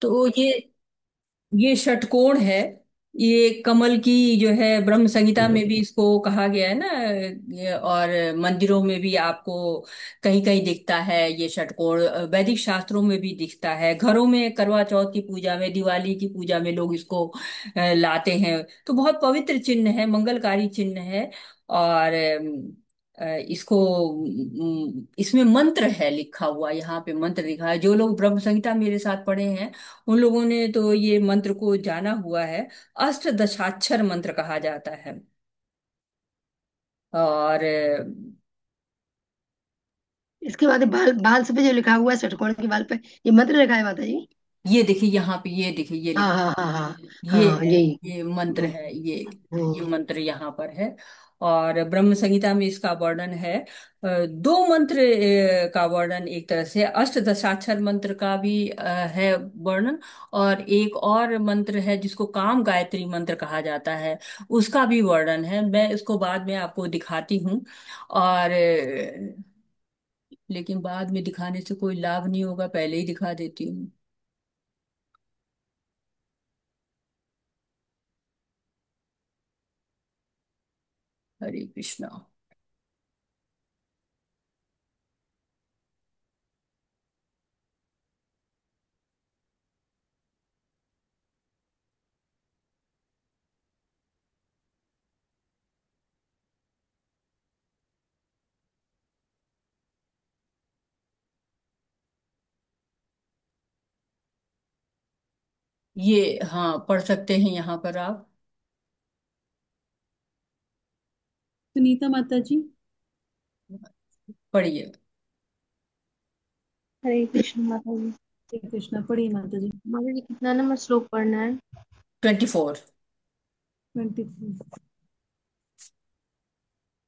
तो ये षटकोण है। ये कमल की जो है ब्रह्म संहिता में भी इसको कहा गया है ना। और मंदिरों में भी आपको कहीं कहीं दिखता है ये षटकोण। वैदिक शास्त्रों में भी दिखता है। घरों में करवा चौथ की पूजा में, दिवाली की पूजा में लोग इसको लाते हैं। तो बहुत पवित्र चिन्ह है, मंगलकारी चिन्ह है। और इसको इसमें मंत्र है लिखा हुआ, यहाँ पे मंत्र लिखा है। जो लोग ब्रह्म संहिता मेरे साथ पढ़े हैं उन लोगों ने तो ये मंत्र को जाना हुआ है। अष्टदशाक्षर मंत्र कहा जाता है। और इसके बाद भाल भाल से पे जो लिखा हुआ है षटकोण के भाल पे, ये मंत्र लिखा है माता जी? ये देखिए यहाँ पे, ये देखिए ये हाँ लिखा। हाँ हाँ हाँ। ये हाँ है, यही। ये मंत्र हम्म, है। ये हम्म। मंत्र यहाँ पर है। और ब्रह्म संहिता में इसका वर्णन है। दो मंत्र का वर्णन, एक तरह से अष्टदशाक्षर मंत्र का भी है वर्णन। और एक और मंत्र है जिसको काम गायत्री मंत्र कहा जाता है, उसका भी वर्णन है। मैं इसको बाद में आपको दिखाती हूँ। और लेकिन बाद में दिखाने से कोई लाभ नहीं होगा, पहले ही दिखा देती हूँ। हरे कृष्णा। ये हाँ, पढ़ सकते हैं यहाँ पर आप। सुनीता माता जी। पढ़िए। हरे कृष्ण माता जी। श्री कृष्णा, पढ़िए माता जी। माता जी कितना नंबर श्लोक पढ़ना है? 24। 24।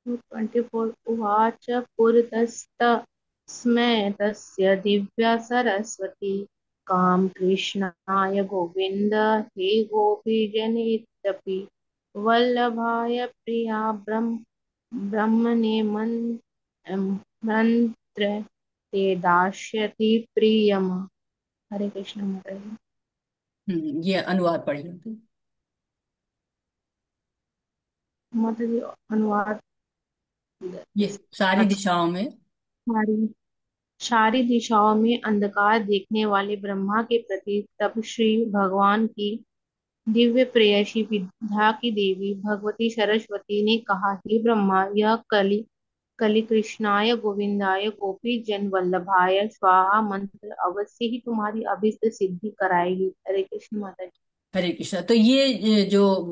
24। उवाच पुरतस्तस्मै तस्य दिव्या सरस्वती काम कृष्णाय गोविन्द हे गोपीजनैत्यपि वल्लभाय प्रिया ब्रह्मणे मंत्र ते दास्यति प्रियम। हरे कृष्ण माता जी। ये अनुवाद पढ़िए। माता जी अनुवाद। ये सारी अच्छा। दिशाओं में। सारी सारी दिशाओं में अंधकार देखने वाले ब्रह्मा के प्रति तब श्री भगवान की दिव्य प्रेयसी विद्या की देवी भगवती सरस्वती ने कहा, हे ब्रह्मा, यह कलि कृष्णाय गोविंदाय गोपी जन वल्लभाय स्वाहा मंत्र अवश्य ही तुम्हारी अभीष्ट सिद्धि कराएगी। हरे कृष्ण माता जी। हरे कृष्णा। तो ये जो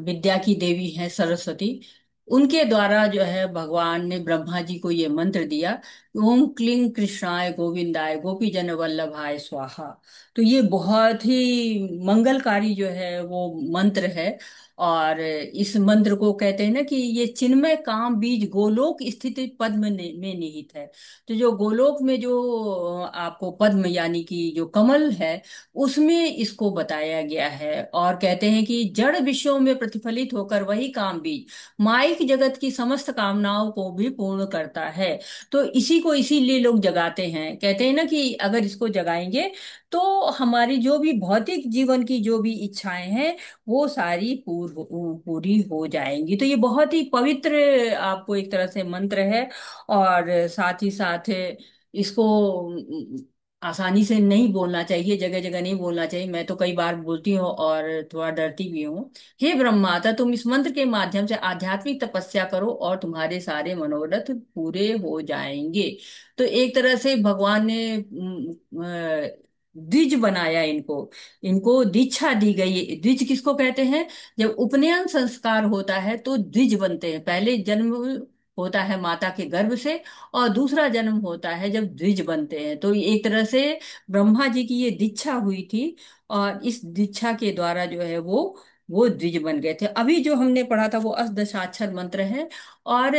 विद्या की देवी है सरस्वती, उनके द्वारा जो है भगवान ने ब्रह्मा जी को ये मंत्र दिया। ओम क्लीं कृष्णाय गोविंदाय गोपी जन वल्लभाय स्वाहा। तो ये बहुत ही मंगलकारी जो है वो मंत्र है। और इस मंत्र को कहते हैं ना कि ये चिन्मय काम बीज गोलोक स्थित पद्म में निहित है। तो जो गोलोक में जो आपको पद्म यानी कि जो कमल है, उसमें इसको बताया गया है। और कहते हैं कि जड़ विषयों में प्रतिफलित होकर वही काम बीज माइक जगत की समस्त कामनाओं को भी पूर्ण करता है। तो इसी को इसीलिए लोग जगाते हैं। कहते हैं ना कि अगर इसको जगाएंगे तो हमारी जो भी भौतिक जीवन की जो भी इच्छाएं हैं वो सारी पूरी हो जाएंगी। तो ये बहुत ही पवित्र आपको एक तरह से मंत्र है। और साथ ही साथ इसको आसानी से नहीं बोलना चाहिए, जगह जगह नहीं बोलना चाहिए। मैं तो कई बार बोलती हूँ और थोड़ा डरती भी हूँ। हे ब्रह्माता, तुम इस मंत्र के माध्यम से आध्यात्मिक तपस्या करो और तुम्हारे सारे मनोरथ पूरे हो जाएंगे। तो एक तरह से भगवान ने द्विज बनाया इनको। इनको दीक्षा दी गई। द्विज किसको कहते हैं? जब उपनयन संस्कार होता है तो द्विज बनते हैं। पहले जन्म होता है माता के गर्भ से, और दूसरा जन्म होता है जब द्विज बनते हैं। तो एक तरह से ब्रह्मा जी की ये दीक्षा हुई थी। और इस दीक्षा के द्वारा जो है वो द्विज बन गए थे। अभी जो हमने पढ़ा था वो अष्टदशाक्षर मंत्र है। और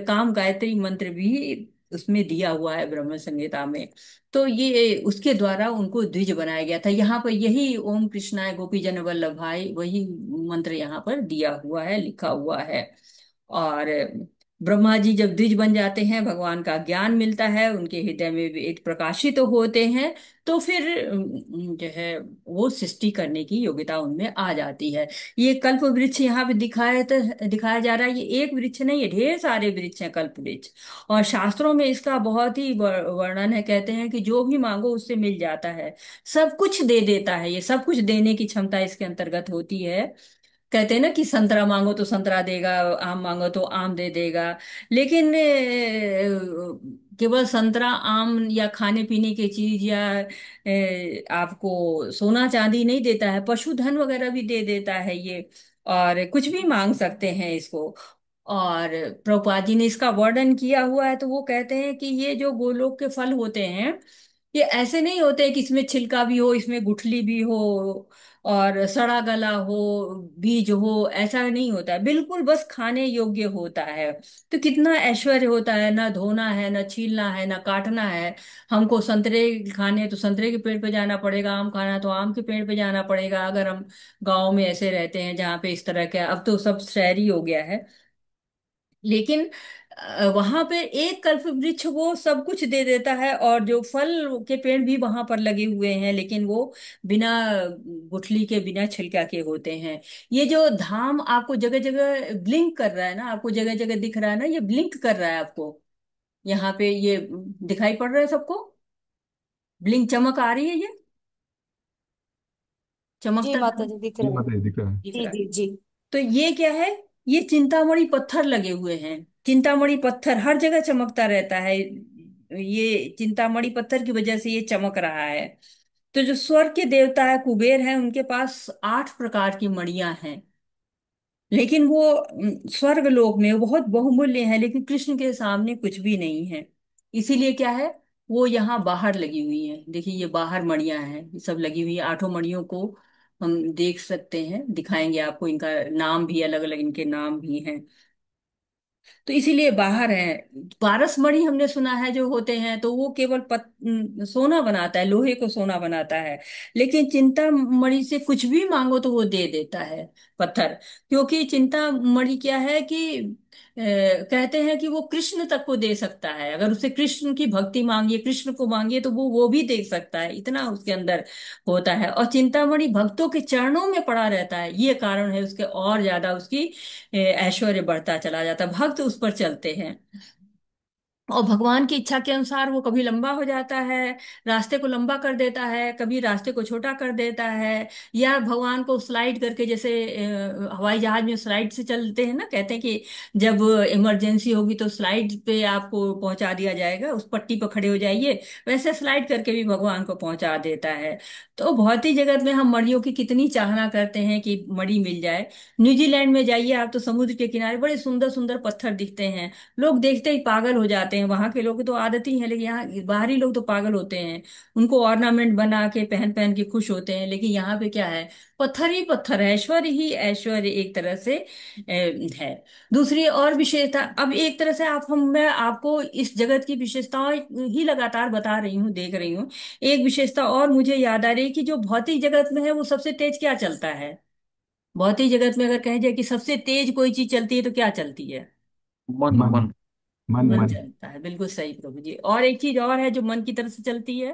काम गायत्री मंत्र भी उसमें दिया हुआ है ब्रह्म संहिता में। तो ये उसके द्वारा उनको द्विज बनाया गया था। यहाँ पर यही ओम कृष्णाय गोपी जन वल्लभाय, वही मंत्र यहाँ पर दिया हुआ है, लिखा हुआ है। और ब्रह्मा जी जब द्विज बन जाते हैं, भगवान का ज्ञान मिलता है, उनके हृदय में वेद प्रकाशित होते हैं, तो फिर जो है वो सृष्टि करने की योग्यता उनमें आ जाती है। ये कल्प वृक्ष यहाँ पे दिखाया जा रहा है। ये एक वृक्ष नहीं, ये ढेर सारे वृक्ष हैं कल्प वृक्ष। और शास्त्रों में इसका बहुत ही वर्णन है। कहते हैं कि जो भी मांगो उससे मिल जाता है, सब कुछ दे देता है। ये सब कुछ देने की क्षमता इसके अंतर्गत होती है। कहते हैं ना कि संतरा मांगो तो संतरा देगा, आम मांगो तो आम दे देगा। लेकिन केवल संतरा आम या खाने पीने की चीज या आपको सोना चांदी नहीं देता है, पशुधन वगैरह भी दे देता है ये। और कुछ भी मांग सकते हैं इसको। और प्रभुपाद जी ने इसका वर्णन किया हुआ है, तो वो कहते हैं कि ये जो गोलोक के फल होते हैं, ये ऐसे नहीं होते कि इसमें छिलका भी हो, इसमें गुठली भी हो, और सड़ा गला हो, बीज हो, ऐसा नहीं होता है। बिल्कुल बस खाने योग्य होता है। तो कितना ऐश्वर्य होता है, ना धोना है, ना छीलना है, ना काटना है। हमको संतरे खाने हैं तो संतरे के पेड़ पे जाना पड़ेगा, आम खाना है तो आम के पेड़ पे जाना पड़ेगा, अगर हम गाँव में ऐसे रहते हैं जहाँ पे इस तरह के, अब तो सब शहरी हो गया है। लेकिन वहां पे एक कल्प वृक्ष वो सब कुछ दे देता है, और जो फल के पेड़ भी वहां पर लगे हुए हैं, लेकिन वो बिना गुठली के, बिना छिलका के होते हैं। ये जो धाम आपको जगह जगह ब्लिंक कर रहा है ना, आपको जगह जगह दिख रहा है ना, ये ब्लिंक कर रहा है आपको। यहाँ पे ये दिखाई पड़ रहा है सबको, ब्लिंक चमक आ रही है ये, जी चमकता माता जी दिख जी रहा है। माता जी दिख रहा है। दिख जी रहा है। जी जी। तो ये क्या है? ये चिंतामणि पत्थर लगे हुए हैं। चिंतामणि पत्थर हर जगह चमकता रहता है। ये चिंतामणि पत्थर की वजह से ये चमक रहा है। तो जो स्वर्ग के देवता है कुबेर हैं, उनके पास 8 प्रकार की मणियां हैं। लेकिन वो स्वर्ग लोक में वो बहुत बहुमूल्य है, लेकिन कृष्ण के सामने कुछ भी नहीं है। इसीलिए क्या है, वो यहाँ बाहर लगी हुई है। देखिए ये बाहर मणियां हैं, ये सब लगी हुई है। 8 मणियों को हम देख सकते हैं, दिखाएंगे आपको। इनका नाम भी अलग अलग, इनके नाम भी हैं। तो इसीलिए बाहर है। पारसमणि हमने सुना है जो होते हैं, तो वो केवल सोना बनाता है, लोहे को सोना बनाता है। लेकिन चिंतामणि से कुछ भी मांगो तो वो दे देता है, पत्थर। क्योंकि चिंतामणि क्या है कि कहते हैं कि वो कृष्ण तक को दे सकता है। अगर उसे कृष्ण की भक्ति मांगिए, कृष्ण को मांगिए, तो वो भी दे सकता है, इतना उसके अंदर होता है। और चिंतामणि भक्तों के चरणों में पड़ा रहता है, ये कारण है उसके, और ज्यादा उसकी ऐश्वर्य बढ़ता चला जाता है। भक्त उस पर चलते हैं, और भगवान की इच्छा के अनुसार वो कभी लंबा हो जाता है, रास्ते को लंबा कर देता है, कभी रास्ते को छोटा कर देता है। या भगवान को स्लाइड करके, जैसे हवाई जहाज में स्लाइड से चलते हैं ना, कहते हैं कि जब इमरजेंसी होगी तो स्लाइड पे आपको पहुंचा दिया जाएगा, उस पट्टी पर खड़े हो जाइए। वैसे स्लाइड करके भी भगवान को पहुंचा देता है। तो भौतिक जगत में हम मणियों की कितनी चाहना करते हैं कि मणि मिल जाए। न्यूजीलैंड में जाइए आप, तो समुद्र के किनारे बड़े सुंदर सुंदर पत्थर दिखते हैं। लोग देखते ही पागल हो जाते हैं। वहां के लोग तो आदत ही है, लेकिन यहाँ बाहरी लोग तो पागल होते हैं। उनको ऑर्नामेंट बना के पहन पहन के खुश होते हैं। लेकिन यहाँ पे क्या है, पत्थर ही पत्थर है, ऐश्वर्य ही ऐश्वर्य एक तरह से है। दूसरी और विशेषता, अब एक तरह से आप हम मैं आपको इस जगत की विशेषताएं ही लगातार बता रही हूँ, देख रही हूँ। एक विशेषता और मुझे याद आ रही है कि जो भौतिक जगत में है वो सबसे तेज क्या चलता है? भौतिक जगत में अगर कहे जाए कि सबसे तेज कोई चीज चलती है, तो क्या चलती है? मन मन मन मन मन। चलता है, बिल्कुल सही प्रभु जी। और एक चीज और है जो मन की तरफ से चलती है,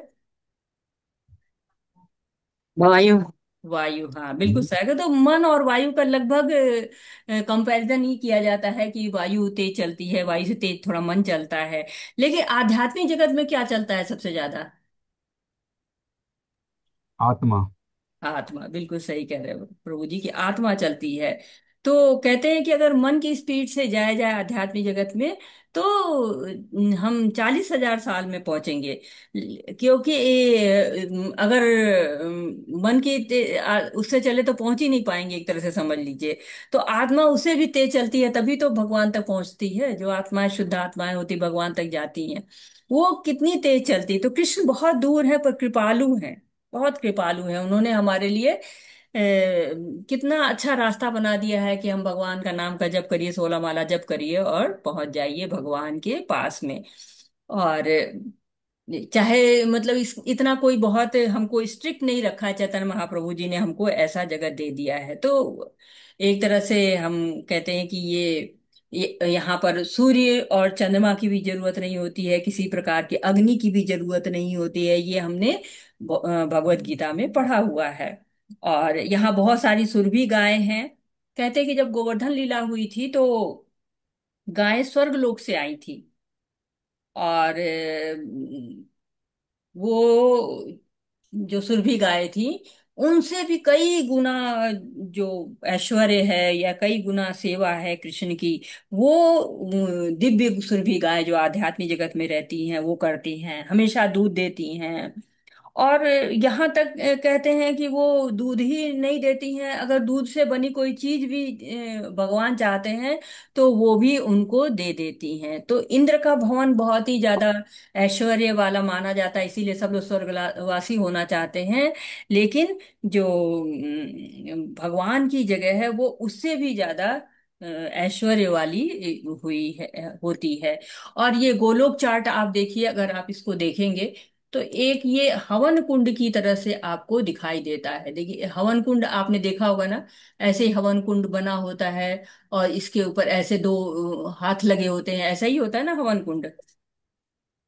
वायु। वायु। हाँ बिल्कुल सही है। तो मन और वायु का लगभग कंपैरिजन ही किया जाता है कि वायु तेज चलती है, वायु से तेज थोड़ा मन चलता है। लेकिन आध्यात्मिक जगत में क्या चलता है सबसे ज्यादा? आत्मा। आत्मा, बिल्कुल सही कह रहे हो प्रभु जी की, आत्मा चलती है। तो कहते हैं कि अगर मन की स्पीड से जाया जाए आध्यात्मिक जगत में, तो हम 40,000 साल में पहुंचेंगे। क्योंकि अगर मन की उससे चले तो पहुंच ही नहीं पाएंगे, एक तरह से समझ लीजिए। तो आत्मा उससे भी तेज चलती है, तभी तो भगवान तक पहुंचती है। जो आत्माएं, शुद्ध आत्माएं होती, भगवान तक जाती हैं। वो कितनी तेज चलती है। तो कृष्ण बहुत दूर है पर कृपालु हैं, बहुत कृपालु हैं। उन्होंने हमारे लिए कितना अच्छा रास्ता बना दिया है कि हम भगवान का नाम का जप करिए, 16 माला जप करिए और पहुंच जाइए भगवान के पास में। और चाहे मतलब इतना कोई बहुत हमको स्ट्रिक्ट नहीं रखा है, चैतन्य महाप्रभु जी ने हमको ऐसा जगह दे दिया है। तो एक तरह से हम कहते हैं कि ये यहाँ पर सूर्य और चंद्रमा की भी जरूरत नहीं होती है, किसी प्रकार की अग्नि की भी जरूरत नहीं होती है। ये हमने भगवत गीता में पढ़ा हुआ है। और यहाँ बहुत सारी सुरभि गायें हैं। कहते हैं कि जब गोवर्धन लीला हुई थी तो गायें स्वर्ग लोक से आई थी। और वो जो सुरभि गायें थी, उनसे भी कई गुना जो ऐश्वर्य है या कई गुना सेवा है कृष्ण की, वो दिव्य सुरभि गाय जो आध्यात्मिक जगत में रहती हैं वो करती हैं, हमेशा दूध देती हैं। और यहाँ तक कहते हैं कि वो दूध ही नहीं देती हैं, अगर दूध से बनी कोई चीज भी भगवान चाहते हैं तो वो भी उनको दे देती हैं। तो इंद्र का भवन बहुत ही ज्यादा ऐश्वर्य वाला माना जाता है, इसीलिए सब लोग स्वर्गवासी होना चाहते हैं। लेकिन जो भगवान की जगह है वो उससे भी ज्यादा ऐश्वर्य वाली हुई है, होती है। और ये गोलोक चार्ट आप देखिए, अगर आप इसको देखेंगे तो एक ये हवन कुंड की तरह से आपको दिखाई देता है। देखिए हवन कुंड आपने देखा होगा ना, ऐसे ही हवन कुंड बना होता है और इसके ऊपर ऐसे दो हाथ लगे होते हैं, ऐसा ही होता है ना हवन कुंड,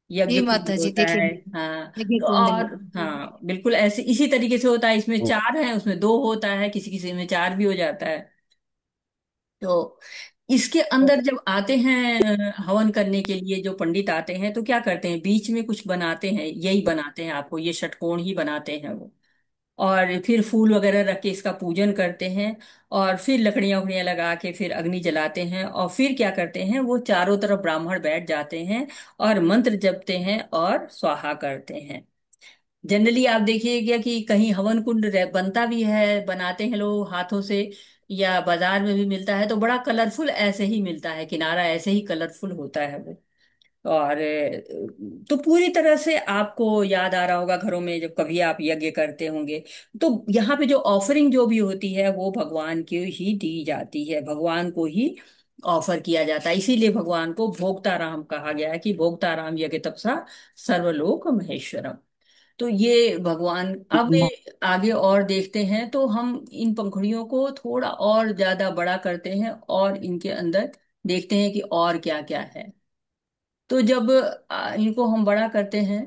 जी यज्ञ कुंड माता जी, होता देखे है। हैं। हाँ। यज्ञ तो कुंड है। और हाँ बिल्कुल ऐसे इसी तरीके से होता है, इसमें चार है उसमें दो होता है, किसी किसी में चार भी हो जाता है। तो इसके अंदर जब आते हैं हवन करने के लिए जो पंडित आते हैं तो क्या करते हैं, बीच में कुछ बनाते हैं, यही बनाते हैं, आपको ये षटकोण ही बनाते हैं वो। और फिर फूल वगैरह रख के इसका पूजन करते हैं। और फिर लकड़ियां उकड़ियां लगा के फिर अग्नि जलाते हैं, और फिर क्या करते हैं, वो चारों तरफ ब्राह्मण बैठ जाते हैं और मंत्र जपते हैं और स्वाहा करते हैं। जनरली आप देखिएगा कि कहीं हवन कुंड बनता भी है, बनाते हैं लोग हाथों से, या बाजार में भी मिलता है तो बड़ा कलरफुल ऐसे ही मिलता है, किनारा ऐसे ही कलरफुल होता है वो। और तो पूरी तरह से आपको याद आ रहा होगा घरों में जब कभी आप यज्ञ करते होंगे, तो यहाँ पे जो ऑफरिंग जो भी होती है वो भगवान की ही दी जाती है, भगवान को ही ऑफर किया जाता है। इसीलिए भगवान को भोक्ताराम कहा गया है कि भोक्ताराम यज्ञ तपसा सर्वलोक महेश्वरम। तो ये भगवान अब आगे और देखते हैं तो हम इन पंखुड़ियों को थोड़ा और ज्यादा बड़ा करते हैं और इनके अंदर देखते हैं कि और क्या क्या है। तो जब इनको हम बड़ा करते हैं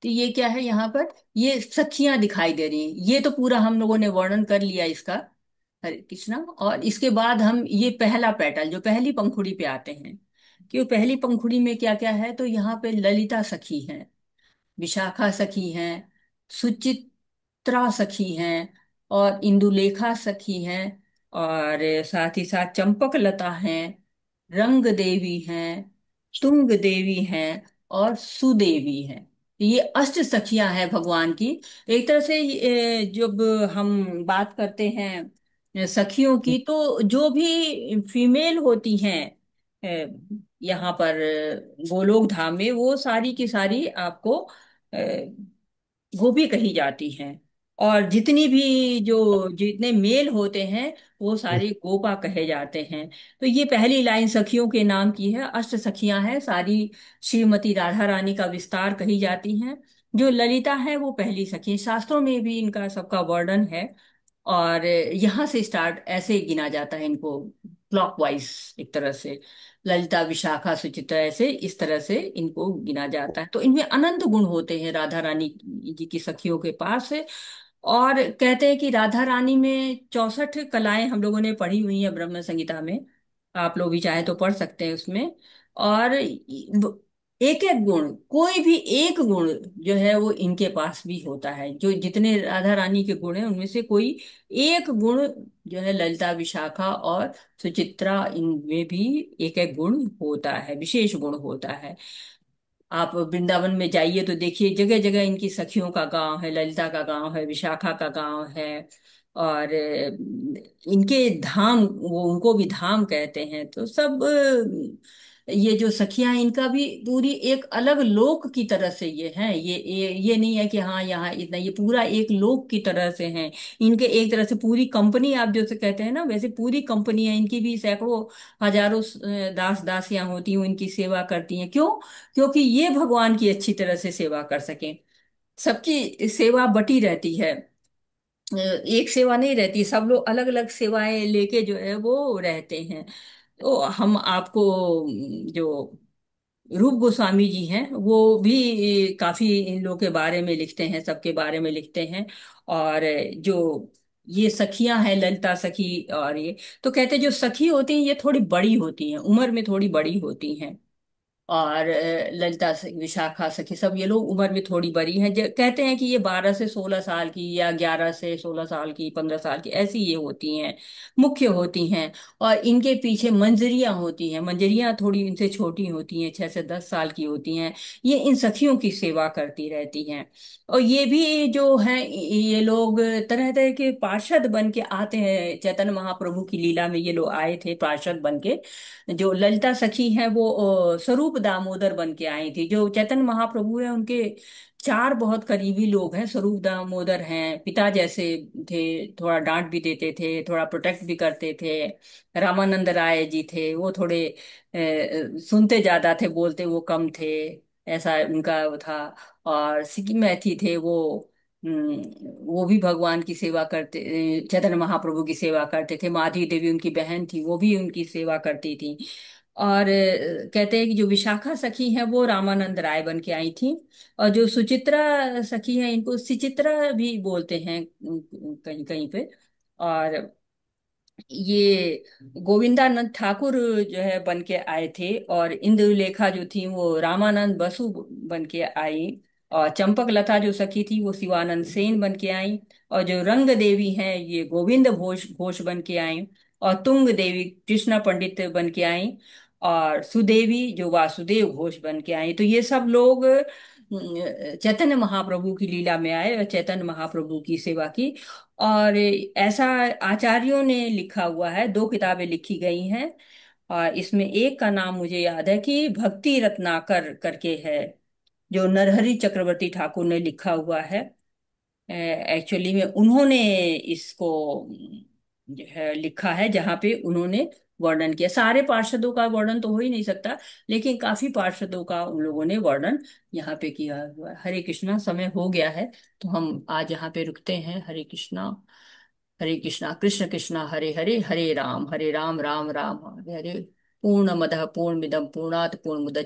तो ये क्या है, यहाँ पर ये सखियां दिखाई दे रही हैं। ये तो पूरा हम लोगों ने वर्णन कर लिया इसका, हरे कृष्णा। और इसके बाद हम ये पहला पेटल जो पहली पंखुड़ी पे आते हैं कि वो पहली पंखुड़ी में क्या क्या है, तो यहाँ पे ललिता सखी हैं, विशाखा सखी हैं, सुचित्रा सखी हैं, और इंदुलेखा सखी हैं, और साथ ही साथ चंपक लता हैं, रंग देवी हैं, तुंग देवी हैं, और सुदेवी हैं। ये अष्ट सखियां हैं भगवान की। एक तरह से जब हम बात करते हैं सखियों की, तो जो भी फीमेल होती हैं यहाँ पर गोलोक धाम में, वो सारी की सारी आपको गोपी कही जाती हैं। और जितनी भी जो जितने मेल होते हैं वो सारे गोपा कहे जाते हैं। तो ये पहली लाइन सखियों के नाम की है, अष्ट सखियां हैं सारी, श्रीमती राधा रानी का विस्तार कही जाती हैं। जो ललिता है वो पहली सखी, शास्त्रों में भी इनका सबका वर्णन है। और यहाँ से स्टार्ट ऐसे गिना जाता है इनको, क्लॉकवाइज एक तरह से, ललिता विशाखा सुचित्रा, ऐसे इस तरह से इनको गिना जाता है। तो इनमें अनंत गुण होते हैं राधा रानी जी की सखियों के पास। और कहते हैं कि राधा रानी में 64 कलाएं हम लोगों ने पढ़ी हुई हैं ब्रह्म संगीता में, आप लोग भी चाहे तो पढ़ सकते हैं उसमें। और एक एक गुण, कोई भी एक गुण जो है वो इनके पास भी होता है, जो जितने राधा रानी के गुण हैं उनमें से कोई एक गुण जो है ललिता विशाखा और सुचित्रा, इनमें भी एक एक गुण होता है, विशेष गुण होता है। आप वृंदावन में जाइए तो देखिए जगह जगह इनकी सखियों का गांव है, ललिता का गांव है, विशाखा का गांव है। और इनके धाम, वो उनको भी धाम कहते हैं। तो सब ये जो सखियां हैं इनका भी पूरी एक अलग लोक की तरह से ये हैं। ये नहीं है कि हाँ यहाँ इतना, ये पूरा एक लोक की तरह से हैं। इनके एक तरह से पूरी कंपनी, आप जो से कहते हैं ना, वैसे पूरी कंपनी है इनकी भी, सैकड़ों हजारों दास दासियां होती हैं इनकी सेवा करती हैं। क्यों? क्योंकि ये भगवान की अच्छी तरह से सेवा कर सकें, सबकी सेवा बटी रहती है। एक सेवा नहीं रहती, सब लोग अलग अलग सेवाएं लेके जो है वो रहते हैं। तो हम आपको जो रूप गोस्वामी जी हैं वो भी काफी इन लोगों के बारे में लिखते हैं, सबके बारे में लिखते हैं। और जो ये सखियां हैं, ललिता सखी और ये, तो कहते हैं जो सखी होती हैं ये थोड़ी बड़ी होती हैं, उम्र में थोड़ी बड़ी होती हैं। और विशाखा सखी सब ये लोग उम्र में थोड़ी बड़ी हैं। कहते हैं कि ये 12 से 16 साल की, या 11 से 16 साल की, 15 साल की, ऐसी ये होती हैं, मुख्य होती हैं। और इनके पीछे मंजरियां होती हैं, मंजरियां थोड़ी इनसे छोटी होती हैं, 6 से 10 साल की होती हैं। ये इन सखियों की सेवा करती रहती हैं। और ये भी जो है, ये लोग तरह तरह के पार्षद बन के आते हैं। चैतन्य महाप्रभु की लीला में ये लोग आए थे पार्षद बन के। जो ललिता सखी है वो स्वरूप दामोदर बन के आई थी। जो चैतन्य महाप्रभु है उनके चार बहुत करीबी लोग हैं। स्वरूप दामोदर हैं, पिता जैसे थे, थोड़ा डांट भी देते थे, थोड़ा प्रोटेक्ट भी करते थे। रामानंद राय जी थे, वो थोड़े सुनते ज्यादा थे, बोलते वो कम थे, ऐसा उनका वो था। और सिक्की मैथी थे वो भी भगवान की सेवा करते, चैतन्य महाप्रभु की सेवा करते थे। माधवी देवी उनकी बहन थी, वो भी उनकी सेवा करती थी। और कहते हैं कि जो विशाखा सखी है वो रामानंद राय बन के आई थी। और जो सुचित्रा सखी है, इनको सुचित्रा भी बोलते हैं कहीं कहीं पे। और ये गोविंदानंद ठाकुर जो है बन के आए थे। और इंदुलेखा जो थी वो रामानंद बसु बन के आई। और चंपक लता जो सखी थी वो शिवानंद सेन बन के आई। और जो रंग देवी हैं ये गोविंद घोष घोष बन के आई। और तुंग देवी कृष्णा पंडित बन के आई। और सुदेवी जो वासुदेव घोष बन के आई। तो ये सब लोग चैतन्य महाप्रभु की लीला में आए और चैतन्य महाप्रभु की सेवा की। और ऐसा आचार्यों ने लिखा हुआ है, दो किताबें लिखी गई हैं। और इसमें एक का नाम मुझे याद है कि भक्ति रत्नाकर करके है, जो नरहरि चक्रवर्ती ठाकुर ने लिखा हुआ है। एक्चुअली में उन्होंने इसको जो है लिखा है, जहाँ पे उन्होंने वर्णन किया। सारे पार्षदों का वर्णन तो हो ही नहीं सकता, लेकिन काफी पार्षदों का उन लोगों ने वर्णन यहाँ पे किया हुआ है। हरे कृष्णा, समय हो गया है तो हम आज यहाँ पे रुकते हैं। हरे कृष्णा, हरे कृष्णा, कृष्ण कृष्णा हरे हरे, हरे राम राम राम राम हरे हरे। पूर्णमदः पूर्णमिदं पूर्णात् पूर्णमुदच्यते